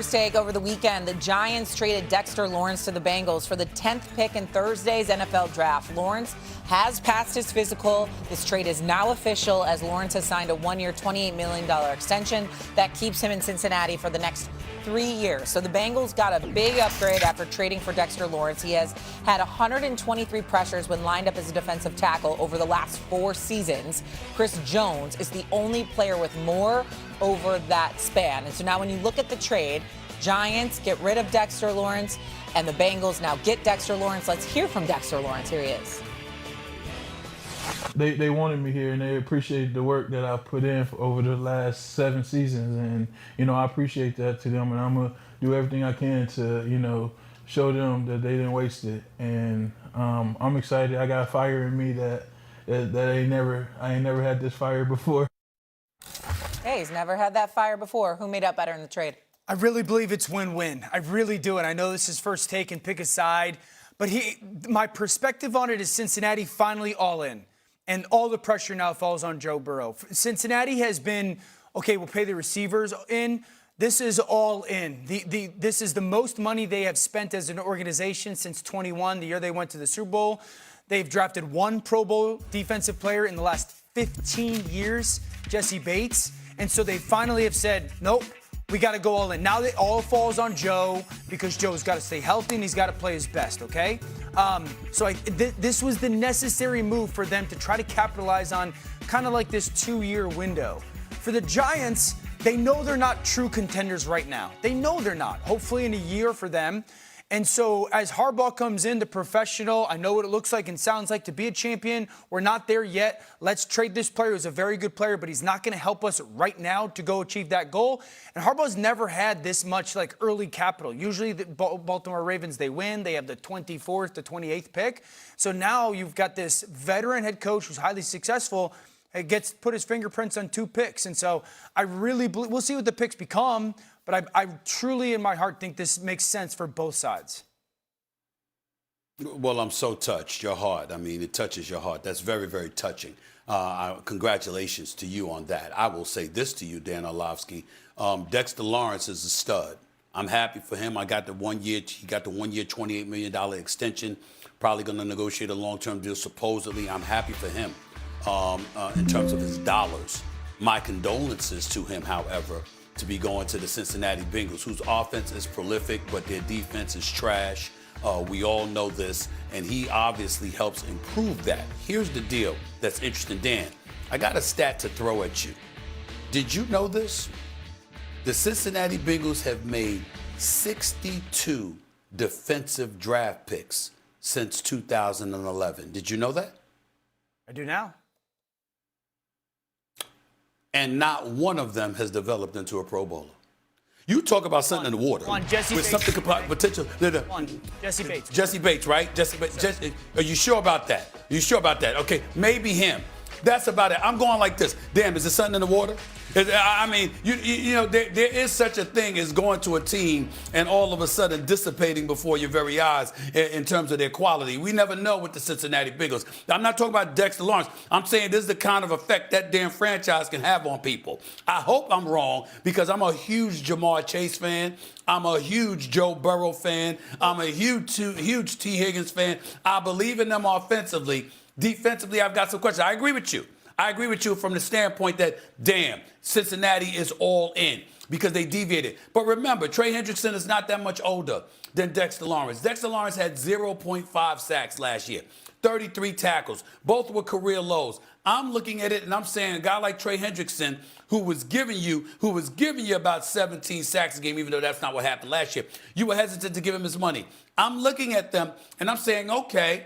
first take over the weekend. The Giants traded Dexter Lawrence to the Bengals for the 10th pick in Thursday's NFL draft. Lawrence has passed his physical. This trade is now official as Lawrence has signed a one-year, $28 million extension that keeps him in Cincinnati for the next 3 years. So the Bengals got a big upgrade after trading for Dexter Lawrence. He has had 123 pressures when lined up as a defensive tackle over the last 4 seasons. Chris Jones is the only player with more over that span. And so now when you look at the trade, Giants get rid of Dexter Lawrence and the Bengals now get Dexter Lawrence. Let's hear from Dexter Lawrence. Here he is. They wanted me here, and they appreciated the work that I put in over the last 7 seasons. And, I appreciate that to them. And I'm going to do everything I can to, show them that they didn't waste it. And I'm excited. I got fire in me that I ain't never had this fire before. Hey, he's never had that fire before. Who made up better in the trade? I really believe it's win-win. I really do. And I know this is first take and pick a side. But my perspective on it is Cincinnati finally all in. And all the pressure now falls on Joe Burrow. Cincinnati has been, okay, we'll pay the receivers in. This is all in. This is the most money they have spent as an organization since 21, the year they went to the Super Bowl. They've drafted 1 Pro Bowl defensive player in the last 15 years, Jesse Bates. And so they finally have said, nope, we got to go all in. Now it all falls on Joe because Joe's got to stay healthy and he's got to play his best, okay? This was the necessary move for them to try to capitalize on kind of like this 2-year window. For the Giants, they know they're not true contenders right now. They know they're not. Hopefully in a year for them. And so as Harbaugh comes in, the professional, I know what it looks like and sounds like to be a champion. We're not there yet. Let's trade this player who's a very good player, but he's not going to help us right now to go achieve that goal. And Harbaugh's never had this much like early capital. Usually the Baltimore Ravens, they win. They have the 24th to 28th pick. So now you've got this veteran head coach who's highly successful. It gets put his fingerprints on 2 picks. And so I really believe, we'll see what the picks become. But I truly, in my heart, think this makes sense for both sides. Well, I'm so touched. Your heart. I mean, it touches your heart. That's very, very touching. Congratulations to you on that. I will say this to you, Dan Orlovsky. Dexter Lawrence is a stud. I'm happy for him. He got the 1-year, $28 million extension. Probably going to negotiate a long-term deal, supposedly. I'm happy for him in terms of his dollars. My condolences to him, however, to be going to the Cincinnati Bengals, whose offense is prolific, but their defense is trash. We all know this, and he obviously helps improve that. Here's the deal that's interesting, Dan. I got a stat to throw at you. Did you know this? The Cincinnati Bengals have made 62 defensive draft picks since 2011. Did you know that? I do now. And not one of them has developed into a Pro Bowler. You talk about something in the water. Jesse with Bates. something potential. Jesse Bates. Jesse Bates, right? Jesse Bates. Are you sure about that? Are you sure about that? Okay, maybe him. That's about it. I'm going like this. Damn, is there something in the water? I mean, there is such a thing as going to a team and all of a sudden dissipating before your very eyes in terms of their quality. We never know with the Cincinnati Bengals. I'm not talking about Dexter Lawrence. I'm saying this is the kind of effect that damn franchise can have on people. I hope I'm wrong because I'm a huge Jamar Chase fan. I'm a huge Joe Burrow fan. I'm a huge T. Higgins fan. I believe in them offensively. Defensively, I've got some questions. I agree with you. I agree with you from the standpoint that, damn, Cincinnati is all in because they deviated. But remember, Trey Hendrickson is not that much older than Dexter Lawrence. Dexter Lawrence had 0.5 sacks last year, 33 tackles. Both were career lows. I'm looking at it and I'm saying a guy like Trey Hendrickson, who was giving you about 17 sacks a game, even though that's not what happened last year, you were hesitant to give him his money. I'm looking at them and I'm saying, okay,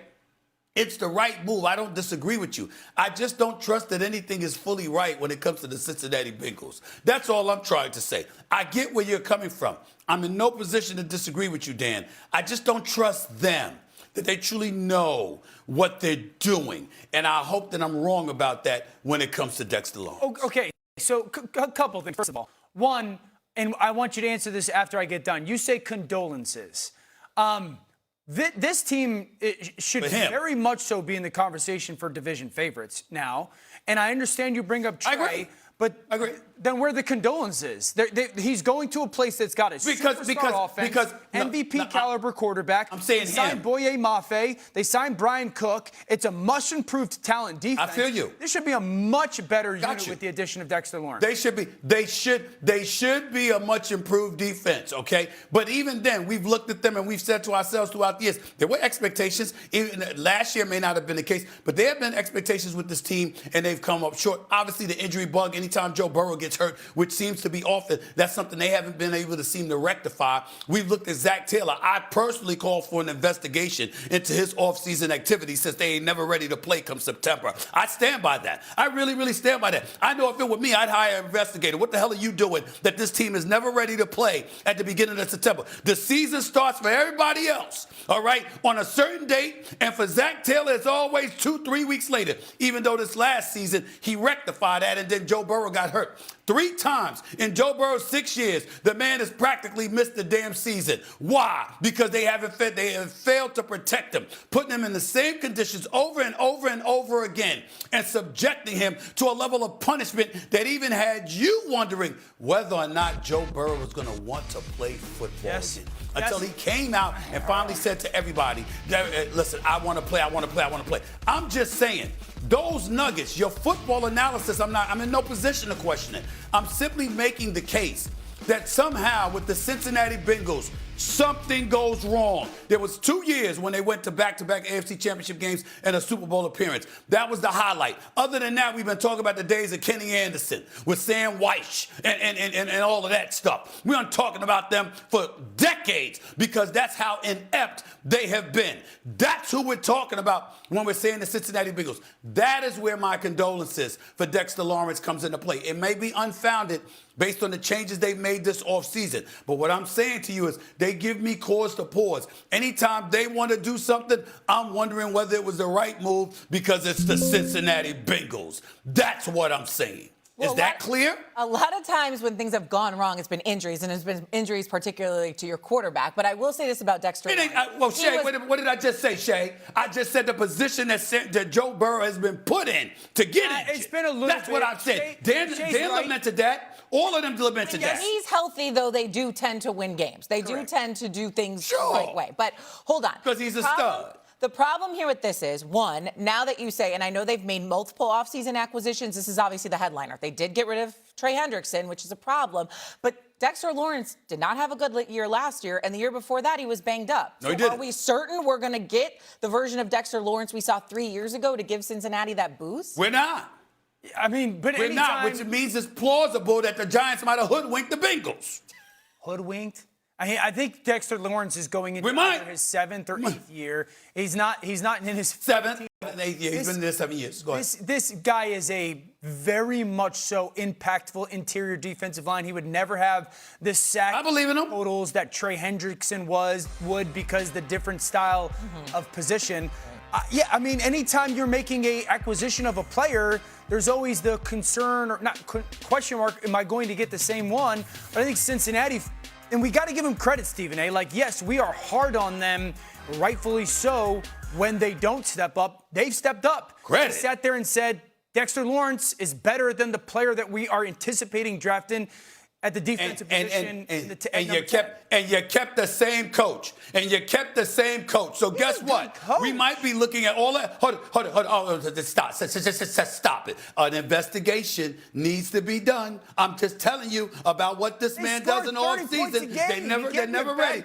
it's the right move. I don't disagree with you. I just don't trust that anything is fully right when it comes to the Cincinnati Bengals. That's all I'm trying to say. I get where you're coming from. I'm in no position to disagree with you, Dan. I just don't trust them, that they truly know what they're doing. And I hope that I'm wrong about that when it comes to Dexter Lawrence. Okay, so a couple of things. First of all, one, and I want you to answer this after I get done. You say condolences. This team should very much so be in the conversation for division favorites now. And I understand you bring up Trey, but then where the condolences? He's going to a place that's got a superstar offense, MVP caliber quarterback. I'm saying they signed Boye Mafe. They signed Brian Cook. It's a much improved talent defense. I feel you. This should be a much better unit with the addition of Dexter Lawrence. They should be a much improved defense, okay? But even then, we've looked at them and we've said to ourselves throughout the years, there were expectations. Even last year may not have been the case, but there have been expectations with this team, and they've come up short. Obviously, the injury bug, anytime Joe Burrow gets hurt, which seems to be often, that's something they haven't been able to seem to rectify. We've looked at Zach Taylor. I personally called for an investigation into his offseason activities since they ain't never ready to play come September. I stand by that. I really, really stand by that. I know if it were me, I'd hire an investigator. What the hell are you doing that this team is never ready to play at the beginning of September? The season starts for everybody else, all right, on a certain date, and for Zach Taylor, it's always 2-3 weeks later, even though this last season, he rectified that, and then Joe Burrow got hurt. 3 times in Joe Burrow's 6 years, the man has practically missed the damn season. Why? Because they have failed to protect him, putting him in the same conditions over and over and over again, and subjecting him to a level of punishment that even had you wondering whether or not Joe Burrow was going to want to play football again. Until he came out and finally said to everybody, listen, I want to play, I want to play, I want to play. I'm just saying, those nuggets, your football analysis, I'm in no position to question it. I'm simply making the case that somehow with the Cincinnati Bengals, something goes wrong. There was 2 years when they went to back-to-back AFC Championship games and a Super Bowl appearance. That was the highlight. Other than that, we've been talking about the days of Kenny Anderson with Sam Weish and all of that stuff. We've been talking about them for decades because that's how inept they have been. That's who we're talking about when we're saying the Cincinnati Bengals. That is where my condolences for Dexter Lawrence comes into play. It may be unfounded based on the changes they've made this offseason. But what I'm saying to you is they give me cause to pause. Anytime they want to do something, I'm wondering whether it was the right move because it's the Cincinnati Bengals. That's what I'm saying. Well, is that clear? A lot of times when things have gone wrong, it's been injuries, and it's been injuries particularly to your quarterback. But I will say this about Dexter. Shay, what did I just say, Shay? I just said the position that Joe Burrow has been put in to get injured. It's been a little That's what I said. Dan lamented that. All of them lamented that. When he's healthy, though, they do tend to win games. They do tend to do things the right way. But hold on. Because he's a stud. The problem here with this is, one, now that you say, and I know they've made multiple offseason acquisitions, this is obviously the headliner. They did get rid of Trey Hendrickson, which is a problem. But Dexter Lawrence did not have a good year last year, and the year before that, he was banged up. No, he didn't. Are we certain we're going to get the version of Dexter Lawrence we saw 3 years ago to give Cincinnati that boost? We're not. I mean, but we're not, which means it's plausible that the Giants might have hoodwinked the Bengals. Hoodwinked? I think Dexter Lawrence is going into his 7th or 8th year. He's not in his 7th, 8th year. He's been there 7 years. Go ahead. This guy is a very much so impactful interior defensive line. He would never have the sack totals that Trey Hendrickson would because the different style of position. Yeah, I mean, anytime you're making a acquisition of a player, there's always the concern or not question mark, am I going to get the same one? But I think Cincinnati, and we got to give them credit, Stephen A. Like, yes, we are hard on them, rightfully so, when they don't step up. They've stepped up. Credit. They sat there and said, Dexter Lawrence is better than the player that we are anticipating drafting at the defensive position. And you kept the same coach. And you kept the same coach. So guess what? We might be looking at all that. Hold on. Oh, stop it. An investigation needs to be done. I'm just telling you about what this man does in all season. They're never ready.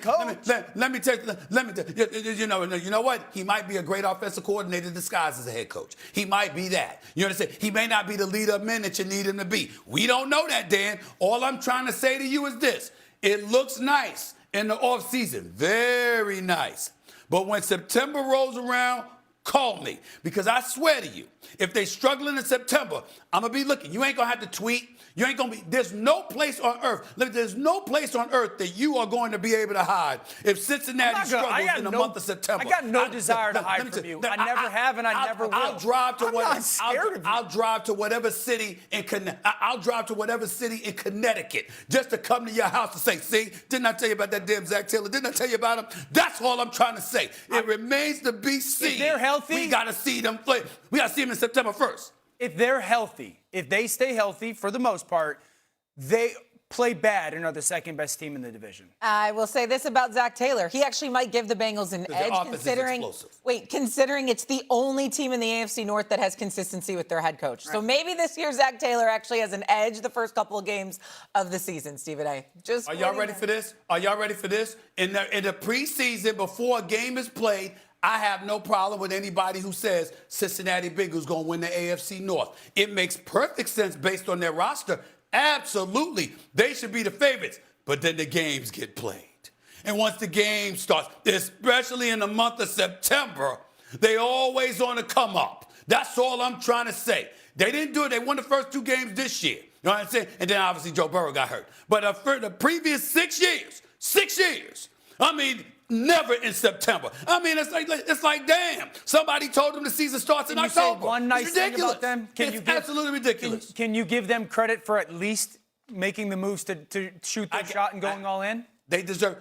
Let me tell you. You know what? He might be a great offensive coordinator disguised as a head coach. He might be that. You understand? He may not be the leader of men that you need him to be. We don't know that, Dan. All I'm trying to say to you is this. It looks nice in the offseason. Very nice. But when September rolls around, call me. Because I swear to you, if they're struggling in September, I'm going to be looking. You ain't going to have to tweet. You ain't going to be. There's no place on earth. There's no place on earth that you are going to be able to hide if Cincinnati struggles in the month of September. I got no desire to hide from you. I never have and I never will. I'll drive to whatever city in Connecticut just to come to your house and say, see, didn't I tell you about that damn Zach Taylor? Didn't I tell you about him? That's all I'm trying to say. It remains to be seen. If they're healthy, we got to see them play. We got to see them in September 1st. If they're healthy, if they stay healthy for the most part, they play bad and are the second best team in the division. I will say this about Zach Taylor. He actually might give the Bengals an edge considering it's the only team in the AFC North that has consistency with their head coach. Right. So maybe this year Zach Taylor actually has an edge the first couple of games of the season, Stephen A. Are y'all ready for this? Are y'all ready for this? In the preseason, before a game is played, I have no problem with anybody who says Cincinnati Bengals going to win the AFC North. It makes perfect sense based on their roster. Absolutely. They should be the favorites. But then the games get played. And once the game starts, especially in the month of September, they always on the come up. That's all I'm trying to say. They didn't do it. They won the first 2 games this year. You know what I'm saying? And then obviously Joe Burrow got hurt. But for the previous 6 years, I mean, never in September. I mean, it's like damn. Somebody told them the season starts in October. Can you say one nice thing about them? It's absolutely ridiculous. Can you give them credit for at least making the moves to shoot their shot and going all in? They deserve.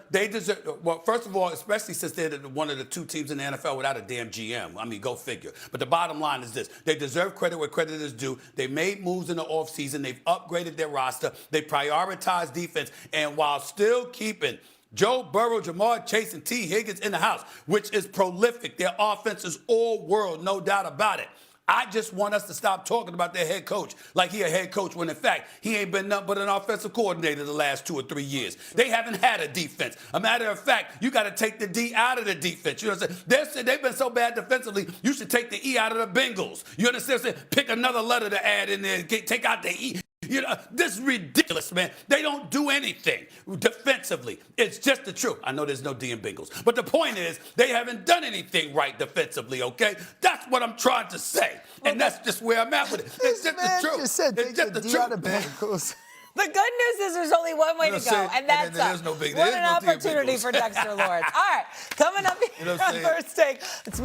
Well, first of all, especially since they're one of the 2 teams in the NFL without a damn GM. I mean, go figure. But the bottom line is this: they deserve credit where credit is due. They made moves in the offseason. They've upgraded their roster. They prioritized defense, and while still keeping Joe Burrow, Jamar Chase, and T. Higgins in the house, which is prolific. Their offense is all world, no doubt about it. I just want us to stop talking about their head coach like he a head coach when, in fact, he ain't been nothing but an offensive coordinator the last 2 or 3 years. They haven't had a defense. A matter of fact, you got to take the D out of the defense. You know what I'm saying? They've been so bad defensively, you should take the E out of the Bengals. You understand what I'm saying? Pick another letter to add in there. Take out the E. You know, this is ridiculous, man. They don't do anything defensively. It's just the truth. I know there's no D in Bengals. But the point is, they haven't done anything right defensively, okay? That's what I'm trying to say. And that's just where I'm at with it. It's just the truth. Just said it's just the the D out of truth. Bengals. The good news is there's only one way to go, and that's up. What an opportunity for Dexter Lawrence. All right, coming up here on First Take, it's